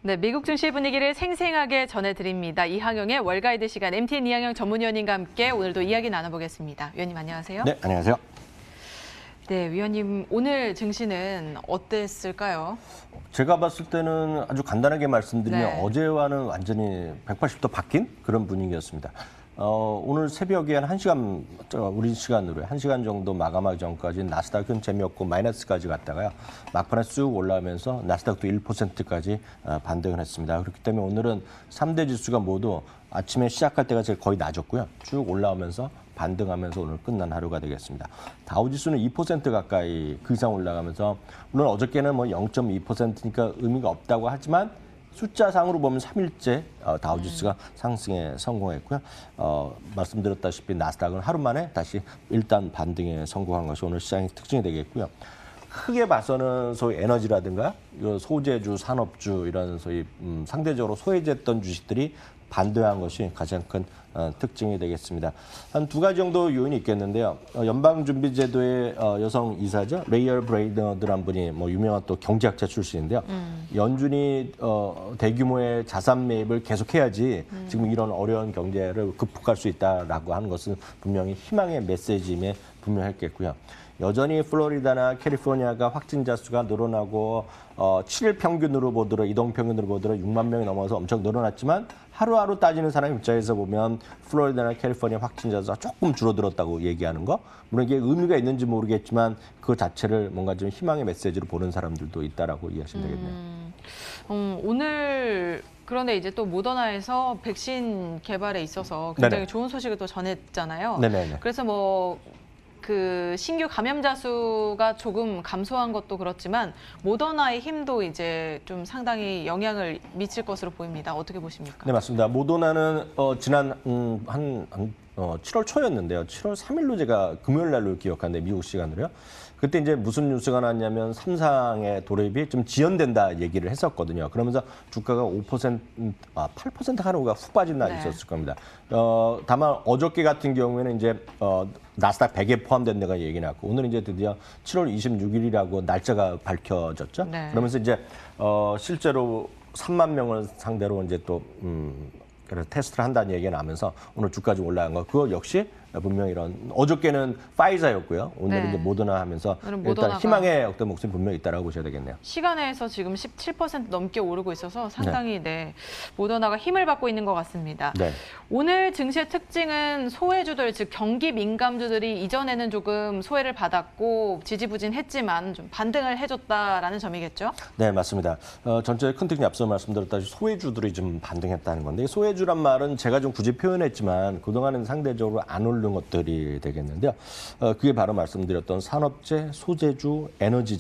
네, 미국 증시 분위기를 생생하게 전해드립니다. 이항영의 월가이드 시간, MTN 이항영 전문위원님과 함께 오늘도 이야기 나눠보겠습니다. 위원님 안녕하세요. 네, 안녕하세요. 네, 위원님 오늘 증시는 어땠을까요? 제가 봤을 때는 아주 간단하게 말씀드리면 네. 어제와는 완전히 180도 바뀐 그런 분위기였습니다. 오늘 새벽에 한 1시간, 우리 시간으로 1시간 정도 마감하기 전까지 나스닥은 재미없고 마이너스까지 갔다가요. 막판에 쑥 올라오면서 나스닥도 1%까지 반등을 했습니다. 그렇기 때문에 오늘은 3대 지수가 모두 아침에 시작할 때가 제일 거의 낮았고요. 쭉 올라오면서 반등하면서 오늘 끝난 하루가 되겠습니다. 다우지수는 2% 가까이 그 이상 올라가면서 물론 어저께는 뭐 0.2%니까 의미가 없다고 하지만 숫자상으로 보면 3일째 다우지수가 상승에 성공했고요. 말씀드렸다시피 나스닥은 하루 만에 다시 일단 반등에 성공한 것이 오늘 시장의 특징이 되겠고요. 크게 봐서는 소위 에너지라든가 소재주, 산업주 이런 소위 상대적으로 소외됐던 주식들이 반등한 것이 가장 큰 특징이 되겠습니다. 한 두 가지 정도 요인이 있겠는데요. 연방준비제도의 여성 이사죠. 레이얼 브레이너드란 분이 뭐 유명한 또 경제학자 출신인데요. 연준이 대규모의 자산 매입을 계속해야지 지금 이런 어려운 경제를 극복할 수 있다라고 하는 것은 분명히 희망의 메시지임에 분명했겠고요. 여전히 플로리다나 캘리포니아가 확진자 수가 늘어나고 7일 평균으로 보더라도 이동 평균으로 보더라도 6만 명이 넘어서 엄청 늘어났지만 하루하루 따지는 사람 입장에서 보면 플로리다나 캘리포니아 확진자 수가 조금 줄어들었다고 얘기하는 거. 물론 이게 의미가 있는지 모르겠지만 그 자체를 뭔가 좀 희망의 메시지로 보는 사람들도 있다라고 이해하시면 되겠네요. 오늘 그런데 이제 또 모더나에서 백신 개발에 있어서 굉장히 네네. 좋은 소식을 또 전했잖아요. 네네네. 그래서 뭐 그 신규 감염자 수가 조금 감소한 것도 그렇지만 모더나의 힘도 이제 좀 상당히 영향을 미칠 것으로 보입니다. 어떻게 보십니까? 네, 맞습니다. 모더나는 지난 7월 초였는데요. 7월 3일로 제가 금요일 날로 기억하는데 미국 시간으로요. 그때 이제 무슨 뉴스가 나왔냐면 삼상의 도입이 좀 지연된다 얘기를 했었거든요. 그러면서 주가가 8% 하루가 훅 빠진 날이 있었을 겁니다. 다만 어저께 같은 경우에는 이제 나스닥 100에 포함된 데가 얘기 나왔고 오늘 이제 드디어 7월 26일이라고 날짜가 밝혀졌죠. 네. 그러면서 이제 실제로 3만 명을 상대로 이제 또 그래서 테스트를 한다는 얘기가 나면서 오늘 주까지 올라간 거 그거 역시 분명히 이런 어저께는 파이자였고요. 오늘은 네. 이제 모더나 하면서 오늘은 일단 모더나가 희망의 어떤 목소리 분명히 있다라고 보셔야 되겠네요. 시간에서 지금 17% 넘게 오르고 있어서 상당히 모더나가 힘을 받고 있는 것 같습니다. 네. 오늘 증시의 특징은 소외주들, 즉 경기 민감주들이 이전에는 조금 소외를 받았고 지지부진했지만 좀 반등을 해줬다라는 점이겠죠? 네, 맞습니다. 전체 큰 특징이 앞서 말씀드렸다시피 소외주들이 좀 반등했다는 건데 소외주란 말은 제가 좀 굳이 표현했지만 그동안은 상대적으로 안 오른 것들이 되겠는데요. 그게 바로 말씀드렸던 산업재, 소재주, 에너지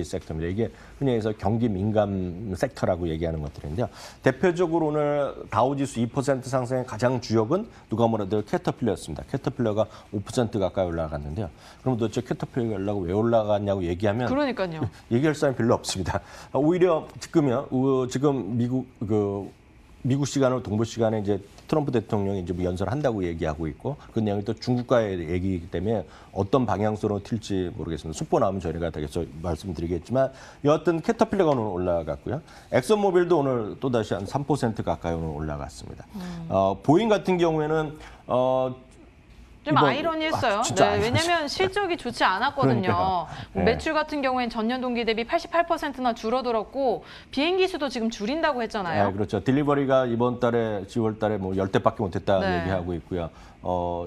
섹터입니다. 이게 흔히 해서 경기 민감 섹터라고 얘기하는 것들인데요. 대표적으로 오늘 다우지수 2% 상승의 가장 주역은 누가 뭐라도 캐터필러였습니다. 캐터필러가 5% 가까이 올라갔는데요. 그럼 도대체 캐터필러가 왜 올라갔냐고 얘기하면 그러니까요. 얘기할 사람이 별로 없습니다. 오히려 지금 미국 시간으로 동부 시간에 이제 트럼프 대통령이 이제 연설한다고 얘기하고 있고 그 내용이 또 중국과의 얘기이기 때문에 어떤 방향으로 튈지 모르겠습니다. 속보 나오면 저희가 계속 말씀드리겠지만 여하튼 캐터필러가 오늘 올라갔고요. 엑슨모빌도 오늘 또다시 한 3% 가까이 오늘 올라갔습니다. 보잉 같은 경우에는 좀 아이러니했어요. 왜냐하면 진짜. 실적이 좋지 않았거든요. 그러니까요. 네. 매출 같은 경우엔 전년 동기 대비 88%나 줄어들었고 비행기 수도 지금 줄인다고 했잖아요. 네, 그렇죠. 딜리버리가 이번 달에 10월 달에 뭐 10대밖에 못했다는 네. 얘기하고 있고요.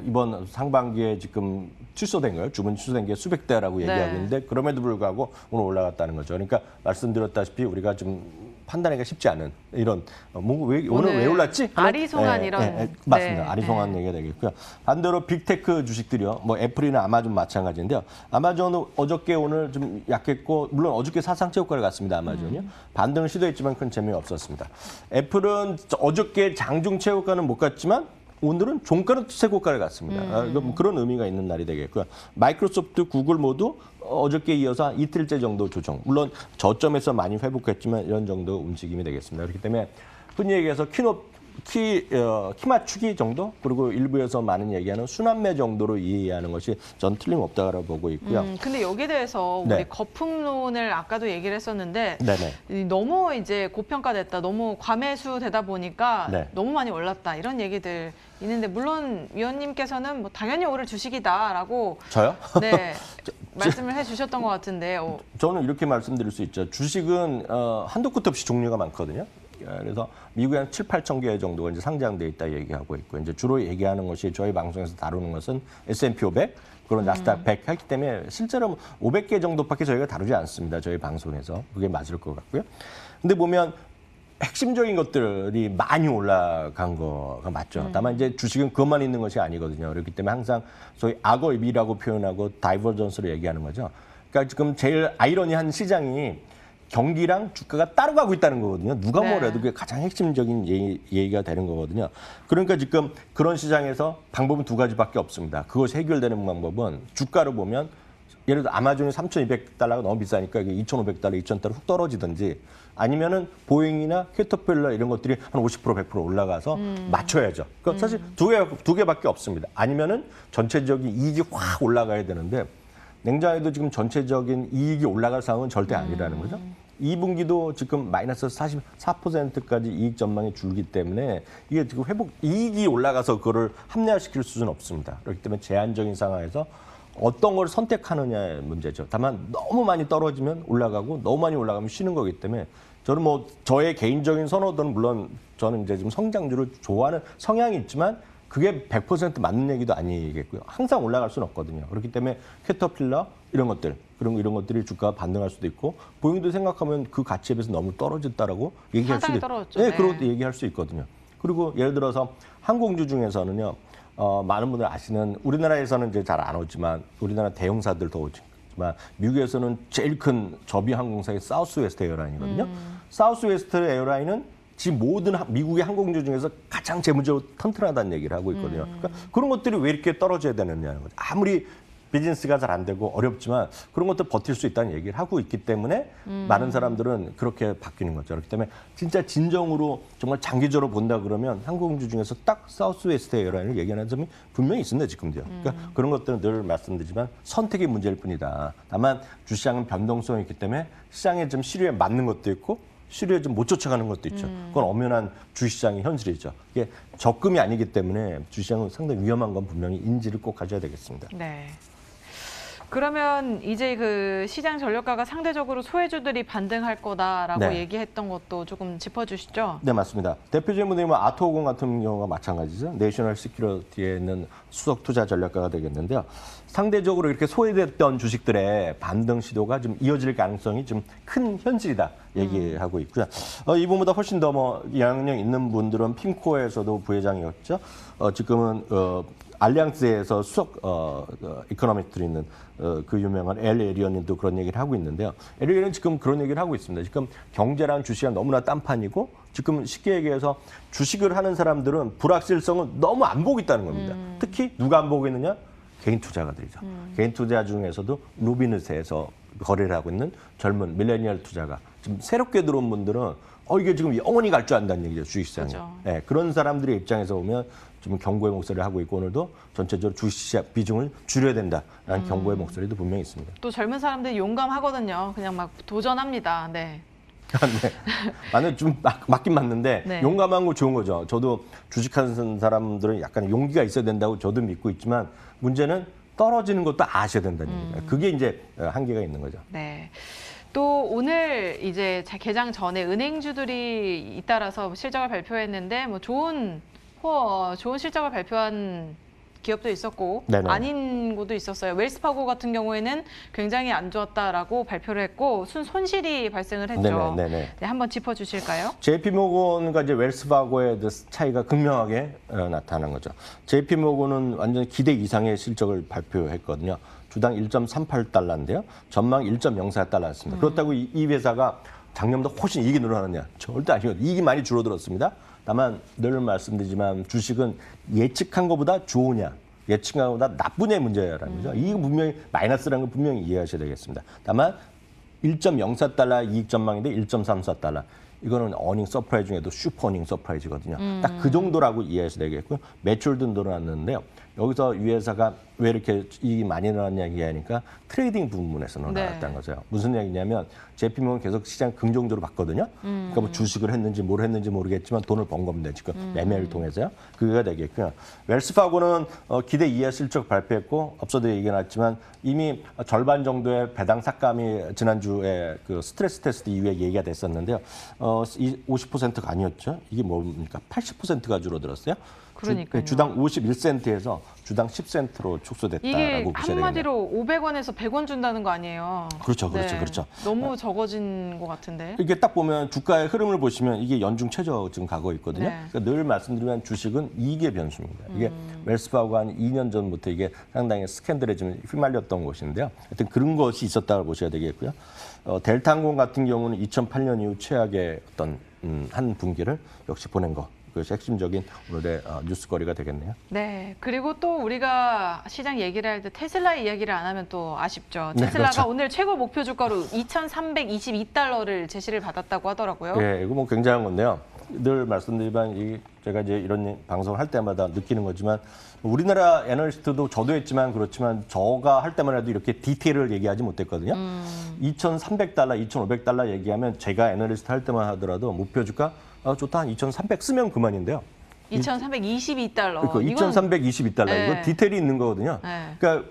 이번 상반기에 지금 취소된 거예요. 주문 취소된 게 수백 대라고 얘기하고 있는데 그럼에도 불구하고 오늘 올라갔다는 거죠. 그러니까 말씀드렸다시피 우리가 좀 판단하기가 쉽지 않은 이런 오늘 왜 올랐지? 아리송한 이런 맞습니다. 아리송한 얘기가 되겠고요. 반대로 빅테크 주식들이요. 뭐 애플이나 아마존 마찬가지인데요. 아마존은 어저께 오늘 좀 약했고 물론 어저께 사상 최고가를 갔습니다. 아마존이요. 반등을 시도했지만 큰 재미가 없었습니다. 애플은 어저께 장중 최고가는 못 갔지만 오늘은 종가는 최고가를 갔습니다. 그런 의미가 있는 날이 되겠고요. 마이크로소프트, 구글 모두 어저께 이어서 이틀째 정도 조정. 물론 저점에서 많이 회복했지만 이런 정도 움직임이 되겠습니다. 그렇기 때문에 흔히 얘기해서 키 맞추기 정도 그리고 일부에서 많은 얘기하는 순환매 정도로 이해하는 것이 전 틀림없다고 보고 있고요. 근데 여기에 대해서 네. 우리 거품론을 아까도 얘기를 했었는데 네네. 너무 이제 고평가됐다, 너무 과매수되다 보니까 네. 너무 많이 올랐다 이런 얘기들 있는데 물론 위원님께서는 뭐 당연히 오를 주식이다라고 저요? 네 말씀을 해주셨던 것 같은데 저는 이렇게 말씀드릴 수 있죠. 주식은 한도 끝 없이 종류가 많거든요. 그래서 미국에 한 7, 8천 개 정도가 이제 상장돼 있다 얘기하고 있고 이제 주로 얘기하는 것이 저희 방송에서 다루는 것은 S&P 500 그런 나스닥 100 하기 때문에 실제로 500개 정도밖에 저희가 다루지 않습니다. 저희 방송에서 그게 맞을 것 같고요. 근데 보면 핵심적인 것들이 많이 올라간 거가 맞죠. 다만 이제 주식은 그것만 있는 것이 아니거든요. 그렇기 때문에 항상 소위 악어입이라고 표현하고 다이버전스로 얘기하는 거죠. 그러니까 지금 제일 아이러니한 시장이 경기랑 주가가 따로 가고 있다는 거거든요. 누가 네. 뭐래도 그게 가장 핵심적인 얘기가 되는 거거든요. 그러니까 지금 그런 시장에서 방법은 두 가지밖에 없습니다. 그것이 해결되는 방법은 주가를 보면 예를 들어 아마존이 3,200달러가 너무 비싸니까 이게 2,500달러, 2,000달러 훅 떨어지든지 아니면은 보잉이나 캐터필러 이런 것들이 한 50%, 100% 올라가서 맞춰야죠. 그러니까 사실 두 개밖에 없습니다. 아니면은 전체적인 이익이 확 올라가야 되는데 냉장에도 지금 전체적인 이익이 올라갈 상황은 절대 아니라는 거죠. 2분기도 지금 마이너스 44%까지 이익 전망이 줄기 때문에 이게 지금 이익이 올라가서 그거를 합리화시킬 수준은 없습니다. 그렇기 때문에 제한적인 상황에서 어떤 걸 선택하느냐의 문제죠. 다만 너무 많이 떨어지면 올라가고 너무 많이 올라가면 쉬는 거기 때문에 저는 뭐 저의 개인적인 선호도는 물론 저는 이제 좀 성장주를 좋아하는 성향이 있지만 그게 100% 맞는 얘기도 아니겠고요. 항상 올라갈 수는 없거든요. 그렇기 때문에 캐터필러 이런 것들, 이런 것들이 주가가 반등할 수도 있고 보잉도 생각하면 그 가치에 비해서 너무 떨어졌다라고 얘기할 수도 상당히 있고, 떨어졌죠. 네, 네. 그것도 얘기할 수 있거든요. 그리고 예를 들어서 항공주 중에서는요, 많은 분들 아시는 우리나라에서는 이제 잘 안 오지만 우리나라 대형사들 더 오지만 미국에서는 제일 큰 저비 항공사의 사우스웨스트 에어라인이거든요. 사우스웨스트 에어라인은 지금 모든 미국의 항공주 중에서 가장 재무적으로 튼튼하다는 얘기를 하고 있거든요. 그러니까 그런 것들이 왜 이렇게 떨어져야 되느냐는 거죠. 아무리 비즈니스가 잘 안 되고 어렵지만 그런 것들 버틸 수 있다는 얘기를 하고 있기 때문에 많은 사람들은 그렇게 바뀌는 거죠. 그렇기 때문에 진짜 진정으로 정말 장기적으로 본다 그러면 항공주 중에서 딱 사우스웨스트 에어라인을 얘기하는 점이 분명히 있습니다. 지금도요. 그러니까 그런 것들은 늘 말씀드리지만 선택의 문제일 뿐이다. 다만 주시장은 변동성이 있기 때문에 시장에 좀 시류에 맞는 것도 있고 시류에 좀 못 쫓아가는 것도 있죠. 그건 엄연한 주시장의 현실이죠. 이게 적금이 아니기 때문에 주시장은 상당히 위험한 건 분명히 인지를 꼭 가져야 되겠습니다. 네. 그러면 이제 그 시장 전력가가 상대적으로 소외주들이 반등할 거다라고 네. 얘기했던 것도 조금 짚어주시죠. 네, 맞습니다. 대표적인 분들이 뭐 아토공 같은 경우가 마찬가지죠. 내셔널 시큐리티에 있는 수석 투자 전략가가 되겠는데요. 상대적으로 이렇게 소외됐던 주식들의 반등 시도가 좀 이어질 가능성이 좀 큰 현실이다 얘기하고 있고요. 이분보다 훨씬 더 뭐 영향력 있는 분들은 핀코에서도 부회장이었죠. 지금은 알리앙스에서 수석 이코노미스트로 있는 그 유명한 엘 에리언님도 그런 얘기를 하고 있는데요. 엘 에리언은 지금 그런 얘기를 하고 있습니다. 지금 경제랑 주식이 너무나 딴판이고 지금 쉽게 얘기해서 주식을 하는 사람들은 불확실성은 너무 안 보고 있다는 겁니다. 특히 누가 안 보고 있느냐? 개인 투자가들이죠. 개인 투자 중에서도 루비누스에서 거래를 하고 있는 젊은 밀레니얼 투자가 지금 새롭게 들어온 분들은 이게 지금 영원히 갈 줄 안다는 얘기죠. 주식시장에. 그렇죠. 네, 그런 사람들의 입장에서 보면 지금 경고의 목소리를 하고 있고 오늘도 전체적으로 주식시장 비중을 줄여야 된다라는 경고의 목소리도 분명히 있습니다. 또 젊은 사람들이 용감하거든요. 그냥 막 도전합니다. 네. 네. 나는 좀 맞긴 맞는데 네. 용감한 거 좋은 거죠. 저도 주식하는 사람들은 약간 용기가 있어야 된다고 저도 믿고 있지만 문제는 떨어지는 것도 아셔야 된다는 얘기예요. 그게 이제 한계가 있는 거죠. 네. 또 오늘 이제 개장 전에 은행주들이 잇따라서 실적을 발표했는데 뭐 좋은 실적을 발표한 기업도 있었고 네네. 아닌 곳도 있었어요. 웰스파고 같은 경우에는 굉장히 안 좋았다라고 발표를 했고 손실이 발생을 했죠. 네네. 네, 한번 짚어주실까요? JP모건과 이제 웰스파고의 차이가 극명하게 나타난 거죠. JP모건은 완전 기대 이상의 실적을 발표했거든요. 주당 1.38달러인데요. 전망 1.04달러였습니다. 그렇다고 이 회사가 작년보다 훨씬 이익이 늘어났냐? 절대 아니거든요. 이익이 많이 줄어들었습니다. 다만 늘 말씀드리지만 주식은 예측한 것보다 좋으냐, 예측한 것보다 나쁘냐의 문제라는 거죠. 이거 분명히 마이너스라는 걸 분명히 이해하셔야 되겠습니다. 다만 1.04달러 이익 전망인데 1.34달러. 이거는 어닝 서프라이즈 중에도 슈퍼 어닝 서프라이즈거든요. 딱 그 정도라고 이해하셔야 되겠고요. 매출도 늘어났는데요. 여기서 이 회사가 왜 이렇게 이익이 많이 늘어났냐 얘기하니까 트레이딩 부분에서 늘어났다는 거죠. 무슨 얘기냐면 JP모건 계속 시장 긍정적으로 봤거든요. 그러니까 뭐 주식을 했는지 뭘 했는지 모르겠지만 돈을 번 겁니다. 지금 매매를 통해서요. 그게 되겠고요. 웰스파고는 기대 이하 실적 발표했고 앞서도 얘기가 나왔지만 이미 절반 정도의 배당 삭감이 지난주에 그 스트레스 테스트 이후에 얘기가 됐었는데요. 50%가 아니었죠. 이게 뭡니까? 80%가 줄어들었어요. 그러니까요. 주당 51센트에서 주당 10센트로 축소됐다라고 이게 보셔야 되겠네요. 한마디로 500원에서 100원 준다는 거 아니에요? 그렇죠, 그렇죠, 그렇죠. 너무 적어진 것 같은데. 이게 딱 보면 주가의 흐름을 보시면 이게 연중 최저 지금 가고 있거든요. 네. 그러니까 늘 말씀드리면 주식은 이익의 변수입니다. 이게 웰스파고가 한 2년 전부터 이게 상당히 스캔들에 좀 휘말렸던 것인데요. 하여튼 그런 것이 있었다고 보셔야 되겠고요. 델타항공 같은 경우는 2008년 이후 최악의 어떤 한 분기를 역시 보낸 거. 그것이 핵심적인 오늘의 뉴스거리가 되겠네요. 네. 그리고 또 우리가 시장 얘기를 할 때 테슬라 이야기를 안 하면 또 아쉽죠. 네, 테슬라가 그렇죠. 오늘 최고 목표 주가로 2,322달러를 제시를 받았다고 하더라고요. 예, 이거 뭐 굉장한 건데요. 늘 말씀드리지만 제가 이제 이런 방송을 할 때마다 느끼는 거지만 우리나라 애널리스트도 저도 했지만 그렇지만 저가 할 때만 해도 이렇게 디테일을 얘기하지 못했거든요. 2,300달러, 2,500달러 얘기하면 제가 애널리스트 할 때만 하더라도 목표 주가 좋다 한 2,300 쓰면 그만인데요. 2,322달러. 그러니까 2,322달러. 네. 이거 디테일이 있는 거거든요. 네. 그러니까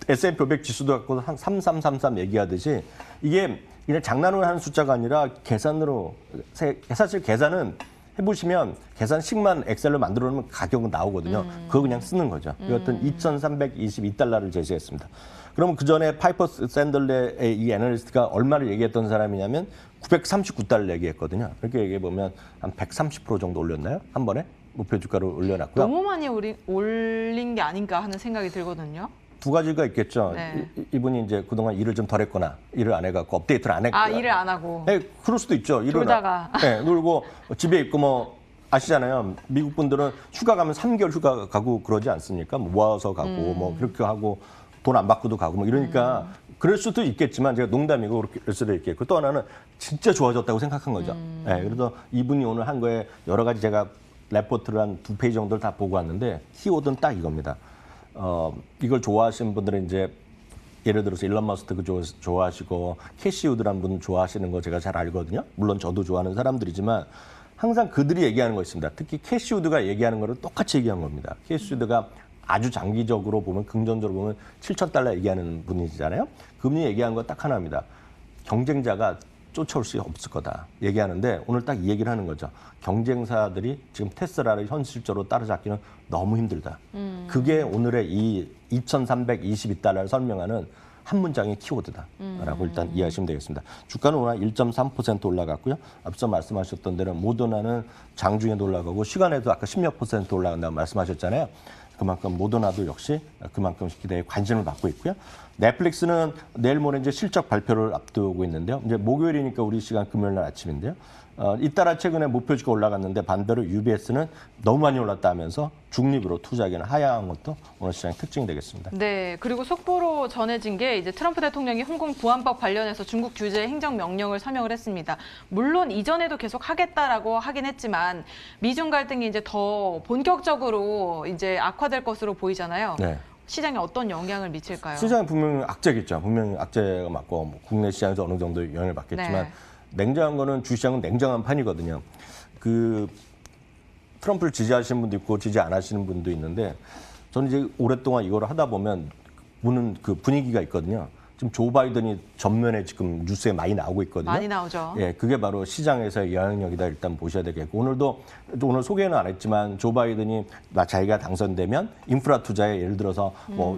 S&P 500 지수도 갖고 한 3333 얘기하듯이 이게 그냥 장난으로 하는 숫자가 아니라 계산으로 사실 계산은 해보시면 계산식만 엑셀로 만들어 놓으면 가격은 나오거든요. 그거 그냥 쓰는 거죠. 여하튼 2,322달러를 제시했습니다. 그럼 그 전에 파이퍼 샌들레의 이 애널리스트가 얼마를 얘기했던 사람이냐면 939달러 얘기했거든요. 이렇게 얘기해 보면 한 130% 정도 올렸나요? 한 번에 목표 주가를 올려놨고요. 너무 많이 올린 게 아닌가 하는 생각이 들거든요. 두 가지가 있겠죠. 네. 이분이 이제 그동안 일을 좀 덜 했거나 일을 안 해갖고 업데이트를 안 했거나. 일을 안 하고. 네, 그럴 수도 있죠. 일을 놀다가. 네, 놀고 집에 있고 뭐 아시잖아요. 미국 분들은 휴가 가면 3개월 휴가 가고 그러지 않습니까? 뭐 모아서 가고 뭐 그렇게 하고 돈 안 받고도 가고 뭐 이러니까 그럴 수도 있겠지만 제가 농담이고 그럴 수도 있겠고 또 하나는 진짜 좋아졌다고 생각한 거죠. 네, 그래서 이분이 오늘 한 거에 여러 가지 제가 레포트를 한 2페이지 정도를 다 보고 왔는데 키워드는 딱 이겁니다. 이걸 좋아하시는 분들은 이제 예를 들어서 일론 머스크 좋아하시고 캐시 우드라는 분 좋아하시는 거 제가 잘 알거든요. 물론 저도 좋아하는 사람들이지만 항상 그들이 얘기하는 거 있습니다. 특히 캐시 우드가 얘기하는 거를 똑같이 얘기한 겁니다. 캐시 우드가 아주 장기적으로 보면 긍정적으로 보면 7,000달러 얘기하는 분이잖아요. 그분이 얘기한 거 딱 하나입니다. 경쟁자가 쫓아올 수 없을 거다 얘기하는데 오늘 딱 이 얘기를 하는 거죠. 경쟁사들이 지금 테슬라를 현실적으로 따라잡기는 너무 힘들다. 그게 오늘의 이 2,322달러를 설명하는 한 문장의 키워드다라고 일단 이해하시면 되겠습니다. 주가는 오늘 1.3% 올라갔고요. 앞서 말씀하셨던 대로 모더나는 장중에도 올라가고 시간에도 아까 10몇 % 올라간다고 말씀하셨잖아요. 그만큼 모더나도 역시 그만큼 기대에 관심을 받고 있고요. 넷플릭스는 내일 모레 이제 실적 발표를 앞두고 있는데요. 이제 목요일이니까 우리 시간 금요일 날 아침인데요. 잇따라 최근에 목표주가 올라갔는데 반대로 UBS는 너무 많이 올랐다 하면서 중립으로 투자하기는 하향한 것도 오늘 시장의 특징이 되겠습니다. 네, 그리고 속보로 전해진 게 이제 트럼프 대통령이 홍콩 보안법 관련해서 중국 규제 행정 명령을 서명을 했습니다. 물론 이전에도 계속 하겠다라고 하긴 했지만 미중 갈등이 이제 더 본격적으로 이제 악화될 것으로 보이잖아요. 네. 시장에 어떤 영향을 미칠까요? 시장은 분명히 악재겠죠. 분명히 악재가 맞고 뭐 국내 시장에서 어느 정도 영향을 받겠지만 네. 냉정한 거는 주시장은 냉정한 판이거든요. 그 트럼프를 지지하시는 분도 있고 지지 안 하시는 분도 있는데 저는 이제 오랫동안 이걸 하다 보면 보는 그 분위기가 있거든요. 지금 조 바이든이 전면에 지금 뉴스에 많이 나오고 있거든요. 많이 나오죠. 예, 그게 바로 시장에서의 영향력이다 일단 보셔야 되겠고 오늘 소개는 안 했지만 조 바이든이 자기가 당선되면 인프라 투자에 예를 들어서 뭐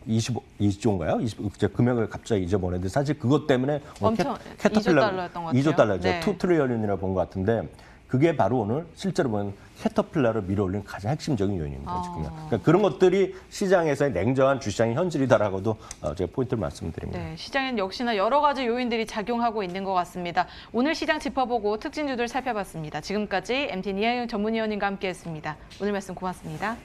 20조인가요? 20 금액을 갑자기 잊어버렸는데 사실 그것 때문에 엄청 캐터필러 2조 달러였던 것 같아요. 2조 달러죠. 네. 2 트리리언이라고 본 것 같은데 그게 바로 오늘 실제로 보면 캐터필러를 밀어올린 가장 핵심적인 요인입니다. 지금. 그러니까 그런 것들이 시장에서의 냉정한 주시장의 현실이다라고도 제가 포인트를 말씀드립니다. 네, 시장엔 역시나 여러 가지 요인들이 작용하고 있는 것 같습니다. 오늘 시장 짚어보고 특징주들 살펴봤습니다. 지금까지 MT 이하영 전문위원님과 함께했습니다. 오늘 말씀 고맙습니다.